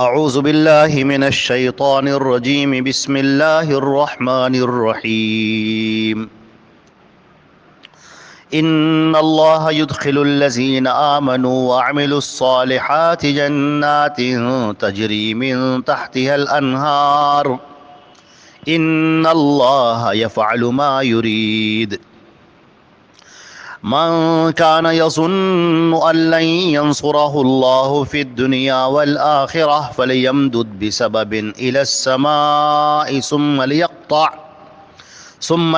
اعوذ باللہ من الشیطان الرجیم بسم اللہ الرحمن الرحیم ان اللہ يدخل الذین آمنوا وعملوا الصالحات جنات تجری من تحتها الانہار ان اللہ يفعل ما يريد من كان يظن أن لن ينصره الله في الدنيا والآخرة فليمدد بسبب إلى السماء ثم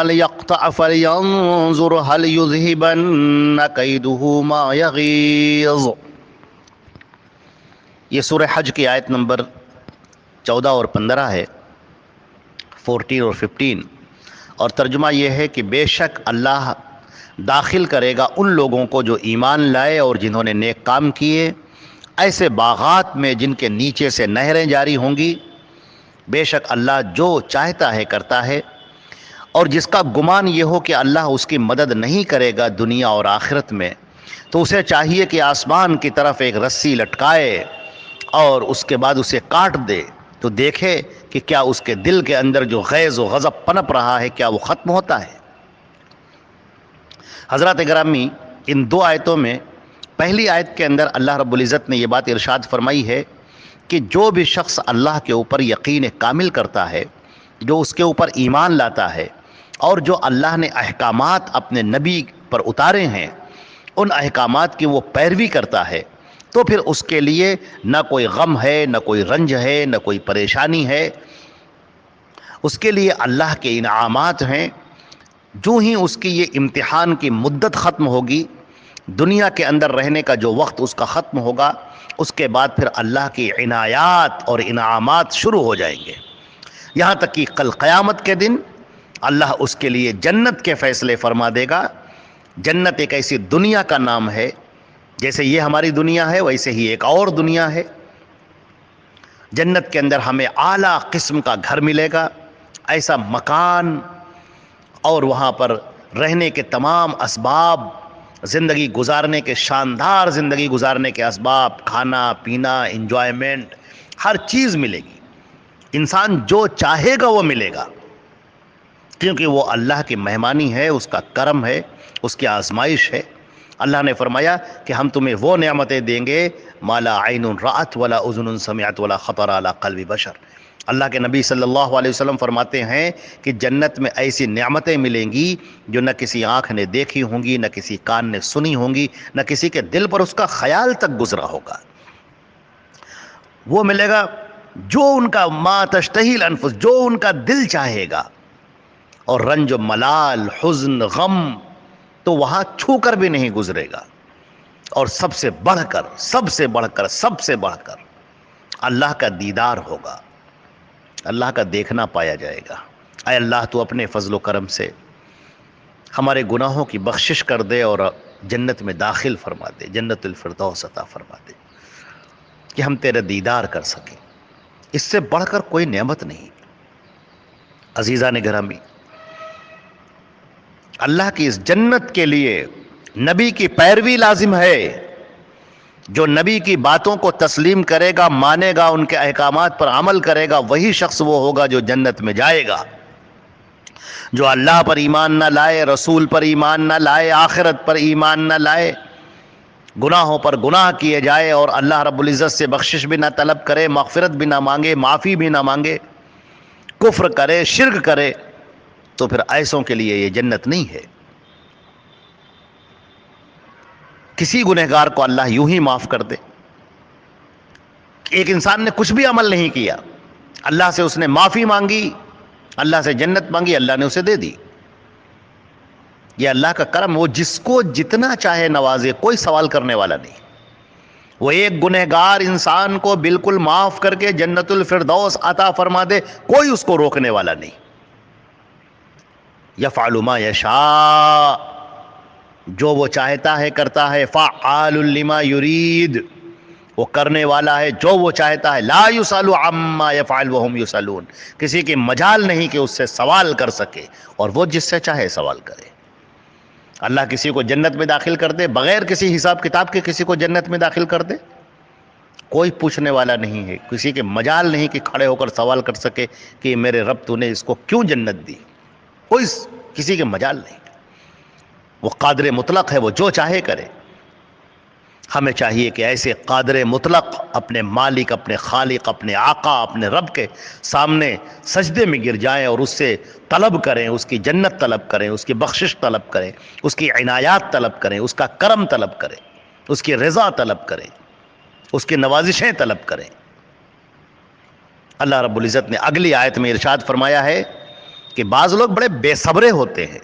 ليقطع فلينظر هل يذهبن كيده ما يغيظ۔ یہ سورہ حج کی آیت نمبر 14 اور 15 ہے، 14 اور 15، اور ترجمہ یہ ہے کہ بے شک اللہ داخل کرے گا ان لوگوں کو جو ایمان لائے اور جنہوں نے نیک کام کیے ایسے باغات میں جن کے نیچے سے نہریں جاری ہوں گی۔ بے شک اللہ جو چاہتا ہے کرتا ہے، اور جس کا گمان یہ ہو کہ اللہ اس کی مدد نہیں کرے گا دنیا اور آخرت میں، تو اسے چاہیے کہ آسمان کی طرف ایک رسی لٹکائے اور اس کے بعد اسے کاٹ دے تو دیکھے کہ کیا اس کے دل کے اندر جو غیظ و غضب پنپ رہا ہے کیا وہ ختم ہوتا ہے۔ حضرات گرامی، ان دو آیتوں میں پہلی آیت کے اندر اللہ رب العزت نے یہ بات ارشاد فرمائی ہے کہ جو بھی شخص اللہ کے اوپر یقین کامل کرتا ہے، جو اس کے اوپر ایمان لاتا ہے اور جو اللہ نے احکامات اپنے نبی پر اتارے ہیں ان احکامات کی وہ پیروی کرتا ہے، تو پھر اس کے لیے نہ کوئی غم ہے، نہ کوئی رنج ہے، نہ کوئی پریشانی ہے۔ اس کے لیے اللہ کے انعامات ہیں۔ جو ہی اس کی یہ امتحان کی مدت ختم ہوگی، دنیا کے اندر رہنے کا جو وقت اس کا ختم ہوگا، اس کے بعد پھر اللہ کی عنایات اور انعامات شروع ہو جائیں گے، یہاں تک کہ کل قیامت کے دن اللہ اس کے لیے جنت کے فیصلے فرما دے گا۔ جنت ایک ایسی دنیا کا نام ہے، جیسے یہ ہماری دنیا ہے ویسے ہی ایک اور دنیا ہے۔ جنت کے اندر ہمیں اعلیٰ قسم کا گھر ملے گا، ایسا مکان، اور وہاں پر رہنے کے تمام اسباب، زندگی گزارنے کے شاندار زندگی گزارنے کے اسباب، کھانا پینا، انجوائمنٹ، ہر چیز ملے گی۔ انسان جو چاہے گا وہ ملے گا، کیونکہ وہ اللہ کی مہمانی ہے، اس کا کرم ہے، اس کی آزمائش ہے۔ اللہ نے فرمایا کہ ہم تمہیں وہ نعمتیں دیں گے ما لا عین رأت ولا اذن سمعت ولا خطر علی قلب بشر۔ اللہ کے نبی صلی اللہ علیہ وسلم فرماتے ہیں کہ جنت میں ایسی نعمتیں ملیں گی جو نہ کسی آنکھ نے دیکھی ہوں گی، نہ کسی کان نے سنی ہوں گی، نہ کسی کے دل پر اس کا خیال تک گزرا ہوگا۔ وہ ملے گا جو ان کا ما تشتہی الانفس، جو ان کا دل چاہے گا، اور رنج و ملال، حزن، غم تو وہاں چھو کر بھی نہیں گزرے گا۔ اور سب سے بڑھ کر اللہ کا دیدار ہوگا، اللہ کا دیکھنا پایا جائے گا۔ اے اللہ، تو اپنے فضل و کرم سے ہمارے گناہوں کی بخشش کر دے اور جنت میں داخل فرما دے، جنت الفردوس عطا فرما دے کہ ہم تیرا دیدار کر سکیں۔ اس سے بڑھ کر کوئی نعمت نہیں۔ عزیزان گرامی، اللہ کی اس جنت کے لیے نبی کی پیروی لازم ہے۔ جو نبی کی باتوں کو تسلیم کرے گا، مانے گا، ان کے احکامات پر عمل کرے گا، وہی شخص وہ ہوگا جو جنت میں جائے گا۔ جو اللہ پر ایمان نہ لائے، رسول پر ایمان نہ لائے، آخرت پر ایمان نہ لائے، گناہوں پر گناہ کیے جائے اور اللہ رب العزت سے بخشش بھی نہ طلب کرے، مغفرت بھی نہ مانگے، معافی بھی نہ مانگے، کفر کرے، شرک کرے، تو پھر ایسوں کے لیے یہ جنت نہیں ہے۔ کسی گنہگار کو اللہ یوں ہی معاف کر دے۔ ایک انسان نے کچھ بھی عمل نہیں کیا، اللہ سے اس نے معافی مانگی، اللہ سے جنت مانگی، اللہ نے اسے دے دی۔ یہ اللہ کا کرم، وہ جس کو جتنا چاہے نوازے، کوئی سوال کرنے والا نہیں۔ وہ ایک گنہگار انسان کو بالکل معاف کر کے جنت الفردوس عطا فرما دے، کوئی اس کو روکنے والا نہیں۔ یفعل ما یشاء، جو وہ چاہتا ہے کرتا ہے، فعال لما یرید، وہ کرنے والا ہے جو وہ چاہتا ہے۔ لا یسأل عما یفعل وهم یسألون، کسی کی مجال نہیں کہ اس سے سوال کر سکے، اور وہ جس سے چاہے سوال کرے۔ اللہ کسی کو جنت میں داخل کر دے، بغیر کسی حساب کتاب کے کسی کو جنت میں داخل کر دے، کوئی پوچھنے والا نہیں ہے، کسی کے مجال نہیں کہ کھڑے ہو کر سوال کر سکے کہ میرے رب تو نے اس کو کیوں جنت دی، کوئی کسی کے مجال نہیں۔ وہ قادر مطلق ہے، وہ جو چاہے کرے۔ ہمیں چاہیے کہ ایسے قادر مطلق اپنے مالک، اپنے خالق، اپنے آقا، اپنے رب کے سامنے سجدے میں گر جائیں اور اس سے طلب کریں، اس کی جنت طلب کریں، اس کی بخشش طلب کریں، اس کی عنایات طلب کریں، اس کا کرم طلب کریں، اس کی رضا طلب کریں، اس کی نوازشیں طلب کریں۔ اللہ رب العزت نے اگلی آیت میں ارشاد فرمایا ہے کہ بعض لوگ بڑے بے صبرے ہوتے ہیں،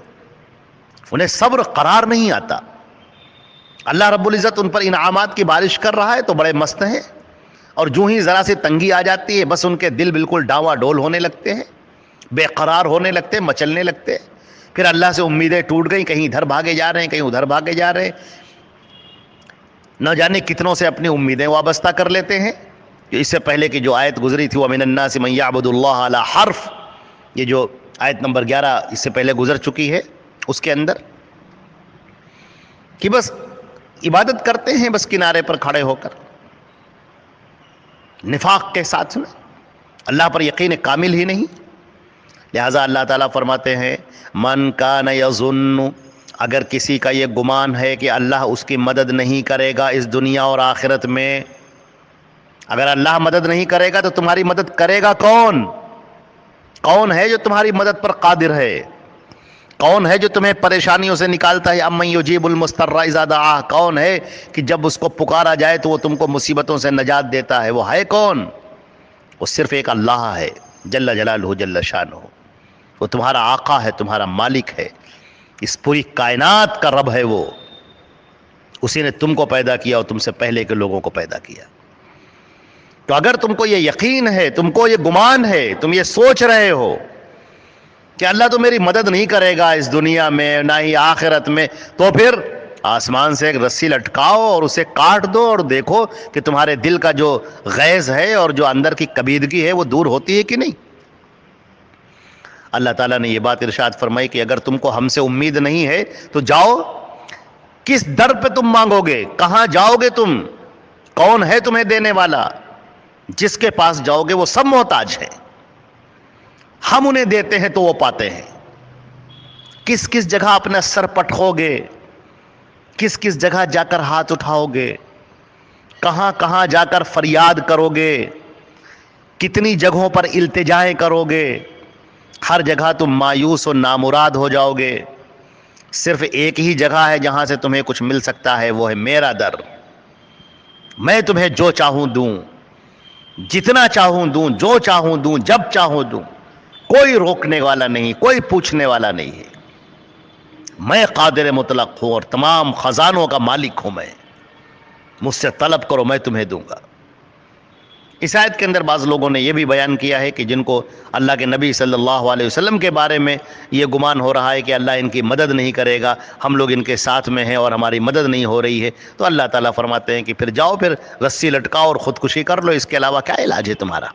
انہیں صبر قرار نہیں آتا۔ اللہ رب العزت ان پر انعامات کی بارش کر رہا ہے تو بڑے مست ہیں، اور جو ہی ذرا سی تنگی آ جاتی ہے بس ان کے دل بالکل ڈاواں ڈول ہونے لگتے ہیں، بے قرار ہونے لگتے ہیں، مچلنے لگتے ہیں۔ پھر اللہ سے امیدیں ٹوٹ گئیں، کہیں ادھر بھاگے جا رہے ہیں، کہیں ادھر بھاگے جا رہے ہیں، نہ جانے کتنوں سے اپنی امیدیں وابستہ کر لیتے ہیں۔ اس سے پہلے کی جو آیت گزری تھی وَمِنَ النَّاسِ مَن يَعْبُدُ اللَّهَ عَلَى حَرْفٍ، یہ جو آیت نمبر 11 اس سے پہلے گزر چکی ہے، اس کے اندر کہ بس عبادت کرتے ہیں بس کنارے پر کھڑے ہو کر، نفاق کے ساتھ میں، اللہ پر یقین کامل ہی نہیں۔ لہٰذا اللہ تعالیٰ فرماتے ہیں من کان یظن، اگر کسی کا یہ گمان ہے کہ اللہ اس کی مدد نہیں کرے گا اس دنیا اور آخرت میں، اگر اللہ مدد نہیں کرے گا تو تمہاری مدد کرے گا کون؟ کون ہے جو تمہاری مدد پر قادر ہے؟ کون ہے جو تمہیں پریشانیوں سے نکالتا ہے؟ امن یجیب المضطر اذا دعاہ، کون ہے کہ جب اس کو پکارا جائے تو وہ تم کو مصیبتوں سے نجات دیتا ہے؟ وہ ہے کون؟ وہ صرف ایک اللہ ہے، جل جلالہ جل شانہ۔ وہ تمہارا آقا ہے، تمہارا مالک ہے، اس پوری کائنات کا رب ہے وہ۔ اسی نے تم کو پیدا کیا اور تم سے پہلے کے لوگوں کو پیدا کیا۔ تو اگر تم کو یہ یقین ہے، تم کو یہ گمان ہے، تم یہ سوچ رہے ہو کہ اللہ تو میری مدد نہیں کرے گا اس دنیا میں نہ ہی آخرت میں، تو پھر آسمان سے ایک رسی لٹکاؤ اور اسے کاٹ دو اور دیکھو کہ تمہارے دل کا جو غیظ ہے اور جو اندر کی کبیدگی ہے وہ دور ہوتی ہے کہ نہیں۔ اللہ تعالیٰ نے یہ بات ارشاد فرمائی کہ اگر تم کو ہم سے امید نہیں ہے تو جاؤ، کس در پہ تم مانگو گے؟ کہاں جاؤ گے تم؟ کون ہے تمہیں دینے والا؟ جس کے پاس جاؤ گے وہ سب محتاج ہے، ہم انہیں دیتے ہیں تو وہ پاتے ہیں۔ کس کس جگہ اپنا سر پٹکو گے؟ کس کس جگہ جا کر ہاتھ اٹھاؤ گے؟ کہاں کہاں جا کر فریاد کرو گے؟ کتنی جگہوں پر التجائیں کرو گے؟ ہر جگہ تم مایوس و نامراد ہو جاؤ گے۔ صرف ایک ہی جگہ ہے جہاں سے تمہیں کچھ مل سکتا ہے، وہ ہے میرا در۔ میں تمہیں جو چاہوں دوں، جتنا چاہوں دوں، جو چاہوں دوں، جب چاہوں دوں، کوئی روکنے والا نہیں، کوئی پوچھنے والا نہیں ہے۔ میں قادر مطلق ہوں اور تمام خزانوں کا مالک ہوں، میں مجھ سے طلب کرو میں تمہیں دوں گا۔ اس آیت کے اندر بعض لوگوں نے یہ بھی بیان کیا ہے کہ جن کو اللہ کے نبی صلی اللہ علیہ وسلم کے بارے میں یہ گمان ہو رہا ہے کہ اللہ ان کی مدد نہیں کرے گا، ہم لوگ ان کے ساتھ میں ہیں اور ہماری مدد نہیں ہو رہی ہے، تو اللہ تعالیٰ فرماتے ہیں کہ پھر جاؤ، پھر رسی لٹکاؤ اور خودکشی کر لو، اس کے علاوہ کیا علاج ہے تمہارا؟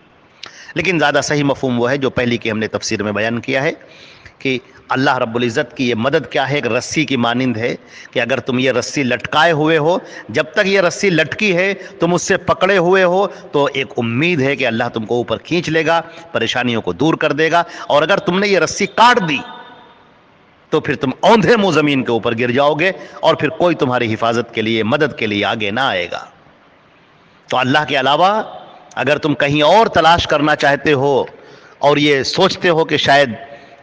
لیکن زیادہ صحیح مفہوم وہ ہے جو پہلی کی ہم نے تفسیر میں بیان کیا ہے کہ اللہ رب العزت کی یہ مدد کیا ہے، ایک رسی کی مانند ہے کہ اگر تم یہ رسی لٹکائے ہوئے ہو، جب تک یہ رسی لٹکی ہے تم اس سے پکڑے ہوئے ہو تو ایک امید ہے کہ اللہ تم کو اوپر کھینچ لے گا، پریشانیوں کو دور کر دے گا، اور اگر تم نے یہ رسی کاٹ دی تو پھر تم اوندھے منہ زمین کے اوپر گر جاؤ گے اور پھر کوئی تمہاری حفاظت کے لیے، مدد کے لیے آگے نہ آئے گا۔ تو اللہ کے علاوہ اگر تم کہیں اور تلاش کرنا چاہتے ہو اور یہ سوچتے ہو کہ شاید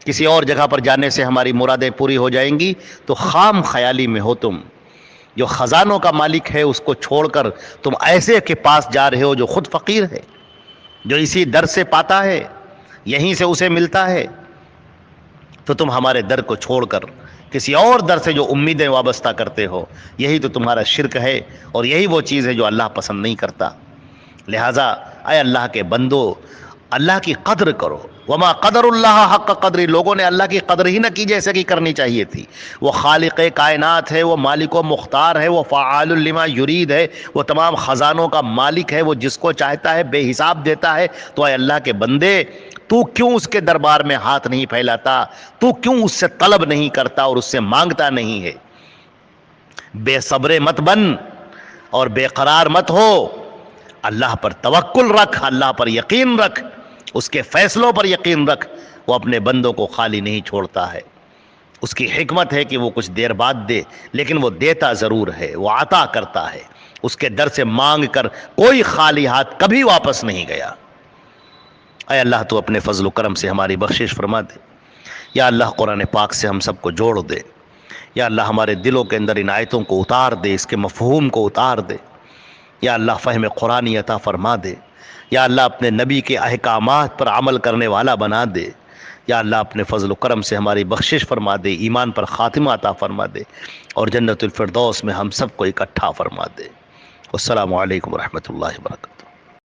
کسی اور جگہ پر جانے سے ہماری مرادیں پوری ہو جائیں گی، تو خام خیالی میں ہو تم۔ جو خزانوں کا مالک ہے اس کو چھوڑ کر تم ایسے کے پاس جا رہے ہو جو خود فقیر ہے، جو اسی در سے پاتا ہے، یہیں سے اسے ملتا ہے، تو تم ہمارے در کو چھوڑ کر کسی اور در سے جو امیدیں وابستہ کرتے ہو، یہی تو تمہارا شرک ہے اور یہی وہ چیز ہے جو اللہ پسند نہیں کرتا۔ لہٰذا اے اللہ کے بندو، اللہ کی قدر کرو۔ وما قدر اللہ حق قدری، لوگوں نے اللہ کی قدر ہی نہ کی جیسے کہ کرنی چاہیے تھی۔ وہ خالق کائنات ہے، وہ مالک و مختار ہے، وہ فعال لما یرید ہے، وہ تمام خزانوں کا مالک ہے، وہ جس کو چاہتا ہے بے حساب دیتا ہے۔ تو اے اللہ کے بندے، تو کیوں اس کے دربار میں ہاتھ نہیں پھیلاتا؟ تو کیوں اس سے طلب نہیں کرتا اور اس سے مانگتا نہیں ہے؟ بے صبر مت بن اور بے قرار مت ہو۔ اللہ پر توکل رکھ، اللہ پر یقین رکھ، اس کے فیصلوں پر یقین رکھ۔ وہ اپنے بندوں کو خالی نہیں چھوڑتا ہے، اس کی حکمت ہے کہ وہ کچھ دیر بعد دے، لیکن وہ دیتا ضرور ہے، وہ عطا کرتا ہے۔ اس کے در سے مانگ کر کوئی خالی ہاتھ کبھی واپس نہیں گیا۔ اے اللہ تو اپنے فضل و کرم سے ہماری بخشش فرما دے۔ یا اللہ قرآن پاک سے ہم سب کو جوڑ دے۔ یا اللہ ہمارے دلوں کے اندر ان آیتوں کو اتار دے، اس کے مفہوم کو اتار دے۔ یا اللہ فہم قرآنی عطا فرما دے۔ یا اللہ اپنے نبی کے احکامات پر عمل کرنے والا بنا دے۔ یا اللہ اپنے فضل و کرم سے ہماری بخشش فرما دے، ایمان پر خاتمہ عطا فرما دے، اور جنت الفردوس میں ہم سب کو اکٹھا فرما دے۔ والسلام علیکم ورحمۃ اللہ وبرکاتہ۔